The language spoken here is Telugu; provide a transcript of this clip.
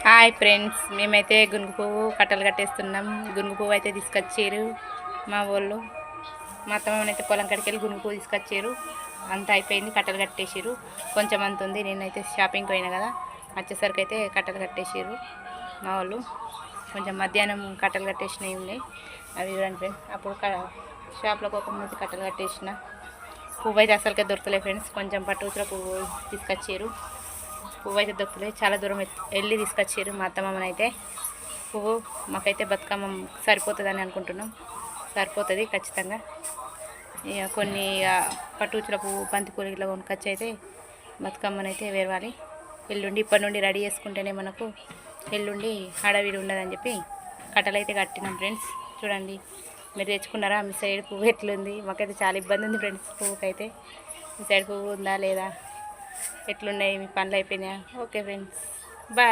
హాయ్ ఫ్రెండ్స్, మేమైతే గునుగు పువ్వు కట్టలు కట్టేస్తున్నాం. గునుగు పువ్వు అయితే తీసుకొచ్చారు మా వాళ్ళు. మా అత్తమ్మనైతే పొలం కడికి వెళ్ళి గునుగు పువ్వు తీసుకొచ్చారు. అంతా అయిపోయింది, కట్టలు కట్టేసారు. కొంచెం అంత ఉంది. నేనైతే షాపింగ్కి పోయినా కదా, వచ్చేసరికి అయితే కట్టలు కట్టేసారు మా వాళ్ళు. కొంచెం మధ్యాహ్నం కట్టలు కట్టేసినవి ఉన్నాయి, అవి చూడండి ఫ్రెండ్స్. అప్పుడు షాప్లోకి ఒక మూతి కట్టలు కట్టేసిన. పువ్వు అయితే అసలుకే దొరకలేదు ఫ్రెండ్స్. కొంచెం పట్టుకుల పువ్వు తీసుకొచ్చారు. పువ్వు అయితే దొరకలేదు, చాలా దూరం వెళ్ళి తీసుకొచ్చారు మా అత్తమ్మని అయితే. పువ్వు మాకైతే బతుకమ్మ సరిపోతుందని అనుకుంటున్నాం. సరిపోతుంది ఖచ్చితంగా. ఇక కొన్ని పట్టుకుల పువ్వు, బంతిపూలు ఇట్లా కొనుకొచ్చి అయితే బతుకమ్మని అయితే వేరవాలి. ఎల్లుండి ఇప్పటి నుండి రెడీ చేసుకుంటేనే మనకు ఎల్లుండి హడావిడి ఉండదని చెప్పి కట్టలు అయితే కట్టినాం ఫ్రెండ్స్. చూడండి, మీరు తెచ్చుకున్నారా? మీ సైడ్ పువ్వు ఎట్లుంది? మాకైతే చాలా ఇబ్బంది ఉంది ఫ్రెండ్స్ పువ్వుకైతే. మీ సైడ్ పువ్వు ఉందా లేదా? ఎట్లున్నాయి? మీ పనులు అయిపోయినాయా? Okay friends, bye.